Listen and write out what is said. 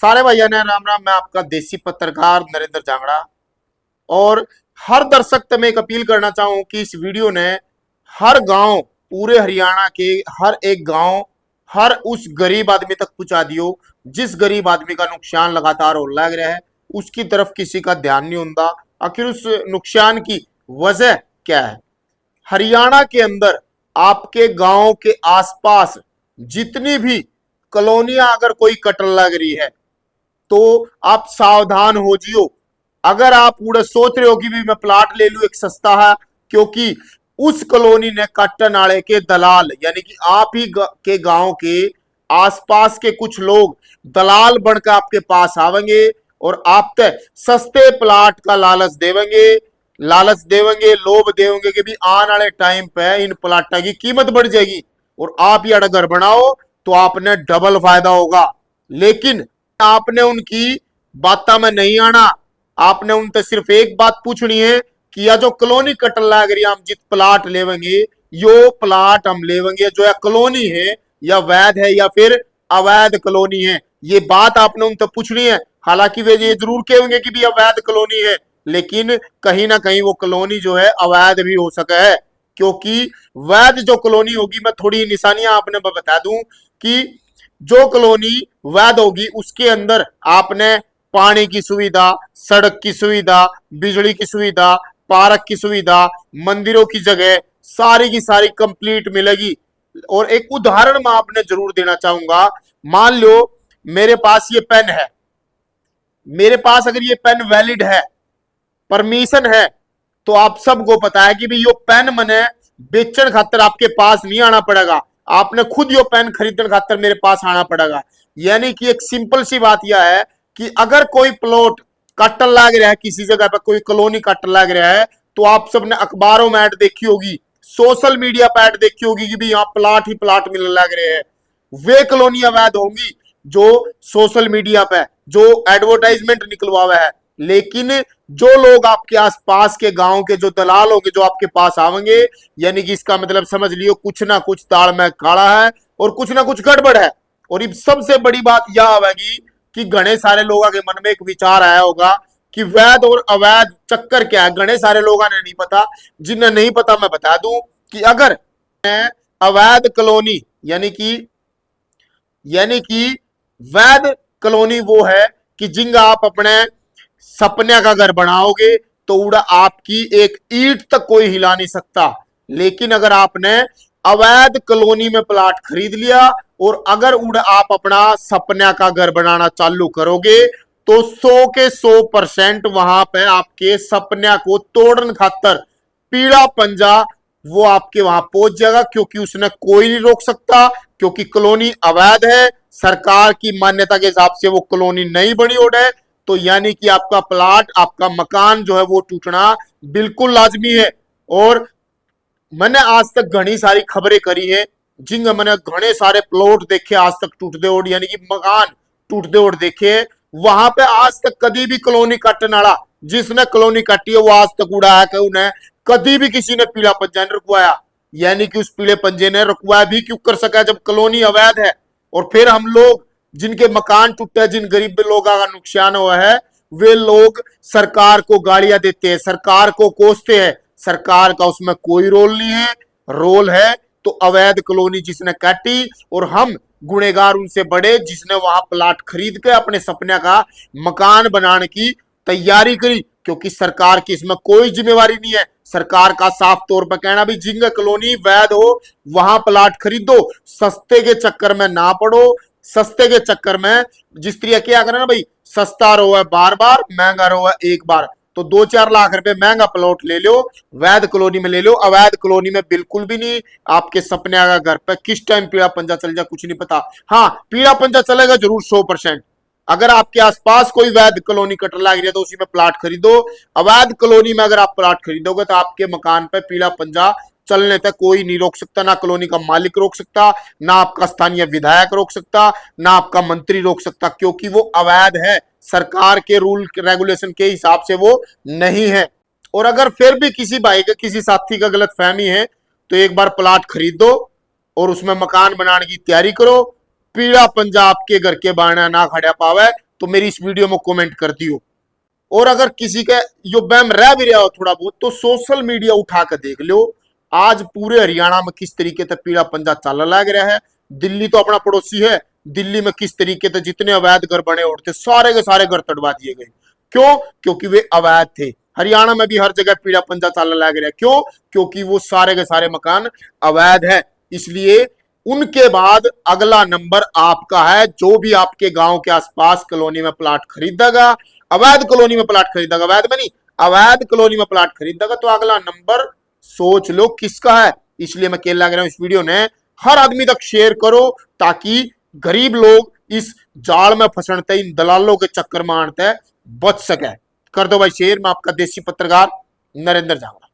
सारे भैया ने राम राम। मैं आपका देसी पत्रकार नरेंद्र जांगड़ा और हर दर्शक से मैं एक अपील करना चाहूं कि इस वीडियो ने हर गांव, पूरे हरियाणा के हर एक गांव, हर उस गरीब आदमी तक पहुंचा दियो जिस गरीब आदमी का नुकसान लगातार हो लग रहा है। उसकी तरफ किसी का ध्यान नहीं होता। आखिर उस नुकसान की वजह क्या है? हरियाणा के अंदर आपके गांव के आसपास जितनी भी कॉलोनियां अगर कोई कटने लग रही है तो आप सावधान हो जियो। अगर आप पूरा सोच रहे हो कि भी मैं प्लाट ले लूं एक सस्ता है, क्योंकि उस कॉलोनी ने कट्टा नाले के दलाल यानी कि आप ही के गांव के आसपास के कुछ लोग दलाल बनकर आपके पास आवेंगे और आप तय सस्ते प्लाट का लालच देवेंगे, लोभ देवेंगे कि भी आने वाले टाइम पे इन प्लाटा की कीमत बढ़ जाएगी और आप ये घर बनाओ तो आपने डबल फायदा होगा। लेकिन आपने उनकी बातों में नहीं आना। आपने उनसे सिर्फ एक बात पूछनी है कि या जो कॉलोनी कटन लग रही है, हम जित प्लाट लेवेंगे यो प्लाट हम लेवेंगे जो या कॉलोनी है या वैध है या फिर अवैध कॉलोनी है, ये बात आपने उनसे पूछनी है। हालांकि वे ये जरूर कहेंगे कि भी अवैध कॉलोनी है, लेकिन कहीं ना कहीं वो कॉलोनी जो है अवैध भी हो सके है। क्योंकि वैध जो कॉलोनी होगी, मैं थोड़ी निशानियां आपने बता दूं कि जो कॉलोनी वैध होगी उसके अंदर आपने पानी की सुविधा, सड़क की सुविधा, बिजली की सुविधा, पार्क की सुविधा, मंदिरों की जगह सारी की सारी कंप्लीट मिलेगी। और एक उदाहरण मैं आपने जरूर देना चाहूंगा। मान लो मेरे पास ये पेन है, मेरे पास अगर ये पेन वैलिड है, परमिशन है, तो आप सबको पता है कि भी यो पेन मने बेचन खातर आपके पास नहीं आना पड़ेगा, आपने खुद यो पेन खरीदने खातर मेरे पास आना पड़ेगा। यानी कि एक सिंपल सी बात यह है कि अगर कोई प्लॉट कट्टन लग रहा है, किसी जगह पर कोई कॉलोनी कट्टन लग रहा है, तो आप सबने अखबारों में ऐड देखी होगी, सोशल मीडिया पर ऐड देखी होगी कि भी यहाँ प्लाट ही प्लाट मिलने लग रहे हैं। वे कॉलोनियां वैध होंगी जो सोशल मीडिया पे जो एडवर्टाइजमेंट निकलवा हुआ है। लेकिन जो लोग आपके आसपास के गांव के जो दलाल होंगे जो आपके पास आवेंगे, यानी कि इसका मतलब समझ लियो कुछ ना कुछ ताड़ में काला है और कुछ ना कुछ गड़बड़ है। और सबसे बड़ी बात यह आवेगी कि घने सारे लोगों के मन में एक विचार आया होगा कि वैध और अवैध चक्कर क्या है। घने सारे लोगों ने नहीं पता, जिन्हें नहीं पता मैं बता दूं कि अगर अवैध कॉलोनी यानी कि वैध कॉलोनी वो है कि जिंगा आप अपने सपने का घर बनाओगे तो उड़ा आपकी एक ईंट तक कोई हिला नहीं सकता। लेकिन अगर आपने अवैध कॉलोनी में प्लाट खरीद लिया और अगर उड़ा आप अपना सपने का घर बनाना चालू करोगे तो 100 के 100% वहां पे आपके सपने को तोड़न खातर पीला पंजा वो आपके वहां पहुंच जाएगा, क्योंकि उसने कोई नहीं रोक सकता, क्योंकि कॉलोनी अवैध है। सरकार की मान्यता के हिसाब से वो कॉलोनी नहीं बनी और है, तो यानी कि आपका प्लाट, आपका मकान जो है वो टूटना बिल्कुल लाजमी है। और मैंने आज तक घनी सारी खबरें करी है जिनमें मैंने घने सारे प्लॉट देखे आज तक टूटते और यानी कि मकान टूटते और देखे। वहां पे आज तक कभी भी कॉलोनी काटने वाला जिसने कॉलोनी काटी है वो आज तक उड़ा है कि उन्हें कभी भी किसी ने पीला पंजा नहीं रुकवाया। यानी कि उस पीले पंजे ने रुकवाया भी क्यों कर सका जब कॉलोनी अवैध है। और फिर हम लोग जिनके मकान टूटे, जिन गरीब लोगों का नुकसान हुआ है, वे लोग सरकार को गालियां देते हैं, सरकार को कोसते हैं। सरकार का उसमें कोई रोल नहीं है। रोल है तो अवैध कॉलोनी जिसने काटी, और हम गुनेगार उनसे बड़े जिसने वहां प्लाट खरीद के अपने सपने का मकान बनाने की तैयारी करी, क्योंकि सरकार की इसमें कोई जिम्मेवारी नहीं है। सरकार का साफ तौर पर कहना भी जिंगा कॉलोनी वैध हो वहां प्लाट खरीदो, सस्ते के चक्कर में ना पड़ो। सस्ते के चक्कर में जिस तरह क्या करें ना भाई, सस्ता रो है बार बार, महंगा रो है एक बार, तो 2-4 लाख रुपए महंगा प्लॉट ले लो, वैध कॉलोनी में ले लो। अवैध कॉलोनी में बिल्कुल भी नहीं। आपके सपने का घर पे किस टाइम पीड़ा पंजा चल जाए कुछ नहीं पता। हाँ, पीड़ा पंजा चलेगा जरूर 100%। अगर आपके आसपास कोई वैध कॉलोनी कट लग रही है तो उसी में प्लाट खरीदो। अवैध कॉलोनी में अगर आप प्लाट खरीदोगे तो आपके मकान पे पीला पंजा चलने तक कोई नहीं रोक सकता। ना कॉलोनी का मालिक रोक सकता, ना आपका स्थानीय विधायक रोक सकता, ना आपका मंत्री रोक सकता, क्योंकि वो अवैध है। सरकार के रूल रेगुलेशन के हिसाब से वो नहीं है। और अगर फिर भी किसी भाई का, किसी साथी का गलत फहमी है तो एक बार प्लाट खरीदो और उसमें मकान बनाने की तैयारी करो। पीड़ा पंजा आपके घर के बारना ना खड़ा पावे तो मेरी इस वीडियो में कमेंट कर दियो। और अगर किसी का यो बैम रह भी रहा हो थोड़ा बहुत, तो सोशल मीडिया उठा कर देख लो, आज पूरे हरियाणा में किस तरीके से पीड़ा पंजा चल लग रहा है। दिल्ली तो अपना पड़ोसी है, दिल्ली में किस तरीके से जितने अवैध घर बने उठते सारे के सारे घर तड़वा दिए गए। क्यों? क्योंकि वे अवैध थे। हरियाणा में भी हर जगह पीड़ा पंजा चल लग रहा है। क्यों? क्योंकि वो सारे के सारे मकान अवैध है। इसलिए उनके बाद अगला नंबर आपका है। जो भी आपके गांव के आसपास कॉलोनी में प्लाट खरीदेगा, अवैध कॉलोनी में प्लाट खरीदेगा, अवैध में नहीं, अवैध कॉलोनी में प्लाट खरीदेगा, तो अगला नंबर सोच लो किसका है। इसलिए मैं कह लग रहा हूं इस वीडियो ने हर आदमी तक शेयर करो, ताकि गरीब लोग इस जाल में फंसते, इन दलालों के चक्कर में आते बच सके। कर दो भाई शेयर। मैं आपका देसी पत्रकार नरेंद्र जांगड़ा।